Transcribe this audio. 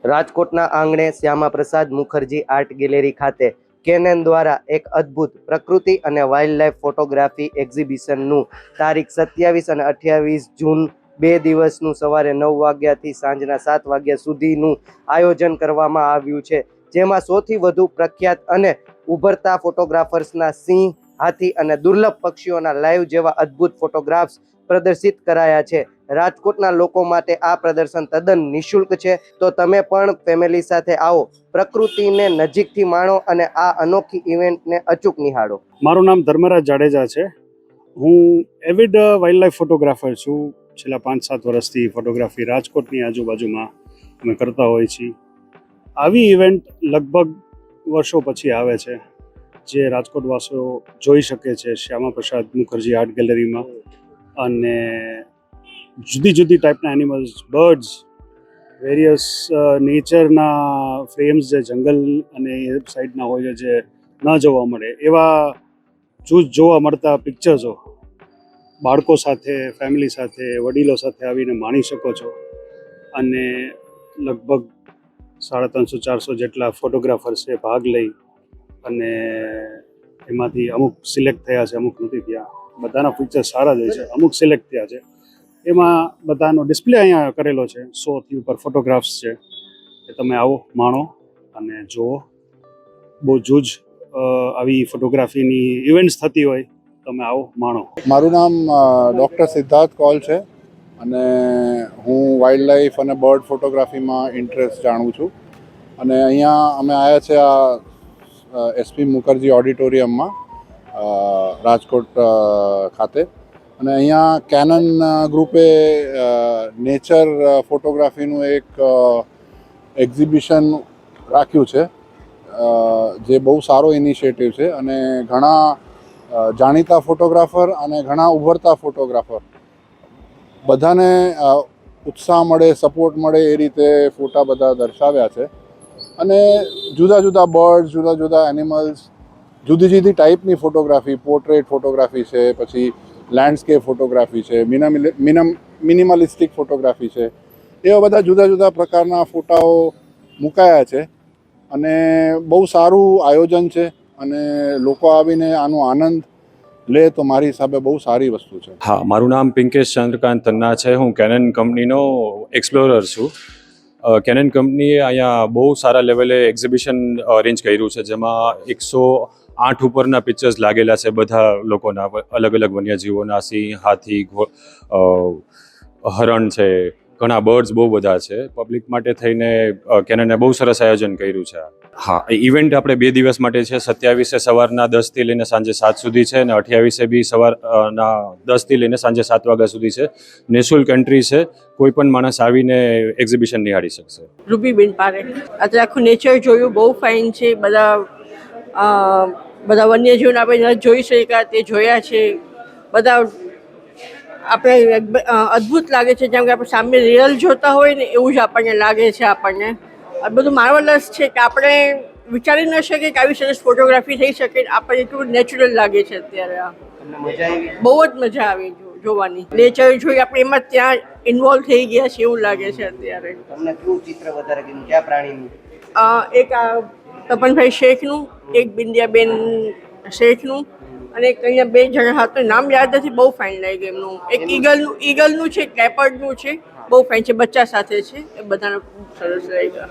રાજકોટના આંગણે Shyama Prasad Mukherjee art gallery ખાતે કેનન દ્વારા એક અદ્ભુત પ્રકૃતિ અને વાઇલ્ડ લાઇફ ફોટોગ્રાફી એક્ઝિબિશનનું તારીખ 27 અને 28 જૂન 2 દિવસનું સવારે 9 વાગ્યાથી સાંજના 7 વાગ્યા સુધીનું આયોજન કરવામાં આવ્યું છે, જેમાં સૌથી વધુ પ્રખ્યાત અને ઉભરતા ફોટોગ્રાફર્સના સિંહ, હાથી અને દુર્લભ પક્ષીઓના લાઈવ જેવા અદ્ભુત ફોટોગ્રાફ્સ પ્રદર્શિત કરાયા છે. રાજકોટના લોકો માટે આ પ્રદર્શન તદ્દન નિઃશુલ્ક છે, તો તમે પણ ફેમિલી સાથે આવો, પ્રકૃતિને નજીકથી માણો અને આ અનોખી ઇવેન્ટને અચૂક નિહાળો. મારું નામ ધર્મરાજ જાડેજા છે. હું એવિડ વાઇલ્ડ લાઈફ ફોટોગ્રાફર છું. છેલ્લા 5-7 વર્ષથી ફોટોગ્રાફી રાજકોટની આજુબાજુમાં અમે કરતા હોઈએ છીએ. આવી ઇવેન્ટ લગભગ વર્ષો પછી આવે છે, જે રાજકોટવાસીઓ જોઈ શકે છે શ્યામા પ્રસાદ મુખર્જી આર્ટ ગેલેરીમાં. અને જુદી જુદી ટાઈપના એનિમલ્સ, બર્ડ્સ, વેરિયસ નેચરના ફ્રેમ્સ જે જંગલ અને એ સાઈડના હોય છે, જે ન જોવા મળે એવા જોવા મળતા પિક્ચર્સો બાળકો સાથે, ફેમિલી સાથે, વડીલો સાથે આવીને માણી શકો છો. અને લગભગ 350-400 જેટલા ફોટોગ્રાફર્સે ભાગ લઈ અને એમાંથી અમુક સિલેક્ટ થયા છે, અમુક નથી થયા. બધાના પિક્ચર સારા જ છે, અમુક સિલેક્ટ થયા છે. એમાં બધાનો ડિસ્પ્લે અહીંયા કરેલો છે. 100થી ઉપર ફોટોગ્રાફ્સ છે. એ તમે આવો, માણો અને જુઓ. બહુ જૂજ આવી ફોટોગ્રાફીની ઇવેન્ટ્સ થતી હોય, તમે આવો, માણો. મારું નામ ડૉક્ટર સિદ્ધાર્થ કૌલ છે અને હું વાઇલ્ડ લાઈફ અને બર્ડ ફોટોગ્રાફીમાં ઇન્ટરેસ્ટ જાણું છું. અને અહીંયા અમે આવ્યા છે આ એસપી મુખર્જી ઓડિટોરિયમમાં રાજકોટ ખાતે. અને અહીંયા કેનન ગ્રુપે નેચર ફોટોગ્રાફીનું એક એક્ઝિબિશન રાખ્યું છે, જે બહુ સારો ઇનિશિયેટિવ છે. અને ઘણા જાણીતા ફોટોગ્રાફર અને ઘણા ઉભરતા ફોટોગ્રાફર બધાને ઉત્સાહ મળે, સપોર્ટ મળે એ રીતે ફોટા બધા દર્શાવ્યા છે. અને જુદા જુદા બર્ડ્સ, જુદા જુદા એનિમલ્સ, જુદી જુદી ટાઈપની ફોટોગ્રાફી, પોર્ટ્રેટ ફોટોગ્રાફી છે, પછી લેન્ડસ્કેપ ફોટોગ્રાફી છે, મિનિમલિસ્ટિક ફોટોગ્રાફી છે, એવા બધા જુદા જુદા પ્રકારના ફોટાઓ મુકાયા છે. અને બહુ સારું આયોજન છે અને લોકો આવીને આનો આનંદ લે તો મારી હિસાબે બહુ સારી વસ્તુ છે. હા, મારું નામ પિંકેશ ચંદ્રકાંત તન્ના છે. હું કેનન કંપનીનો એક્સપ્લોરર છું. કેનન કંપનીએ અહીંયા બહુ સારા લેવલે એક્ઝિબિશન અરેન્જ કર્યું છે, જેમાં 108 ઉપરના પિક્ચર્સ લાગેલા છે બધા લોકોના, અલગ અલગ વન્યજીવોના, સિંહ, હાથી, હરણ છે, ઘણા બર્ડ્સ બહુ બધા છે. પબ્લિક માટે થઈને કેનને બહુ સરસ આયોજન કર્યું છે. હા, ઇવેન્ટ આપણે 2 દિવસ માટે છે. 27 સવારના 10થી લઈને સાંજે 7 સુધી છે, અને 28 બી સવારના 10થી લઈને સાંજે 7 વાગ્યા સુધી છે. નિઃશુલ્ક એન્ટ્રી છે. કોઈ પણ માણસ આવીને એક્ઝિબિશન નિહાળી શકશે. રૂબીબેન પારેખ. આજે આખું નેચર જોયું, બહુ ફાઇન છે. બધા વન્યજીવન આપણે ન જોઈ શક્યા તે જોયા છે. બધા આપણે અદ્ભુત લાગે છે, જેમ કે આપણે સામે રિયલ જોતા હોય ને એવું જ આપણને લાગે છે. આપણને આ બધું માર્વલસ છે કે આપણે વિચારી ન શકીએ કે આવી સરસ ફોટોગ્રાફી થઈ શકે. આપણને એટલું નેચરલ લાગે છે અત્યારે. આ બહુ જ મજા આવી જોવાની. નેચર જોઈ આપણે એમાં ત્યાં ઇન્વોલ્વ થઈ ગયા છે એવું લાગે છે અત્યારે. તમને કયું ચિત્ર વધારે ગમ્યું, કયા પ્રાણીનું? એક તપનભાઈ શેખનું, એક બિંદિયાબેન શેખનું, અને એક અહીંયા 2 જણા હતા, નામ યાદ નથી. બહુ ફાઇન લાગ્યું એમનું. એક ઈગલનું છે, એક લેપર્ડનું છે. બહુ ફાઇન છે, બચ્ચા સાથે છે. એ બધાને સરસ લાગ્યા.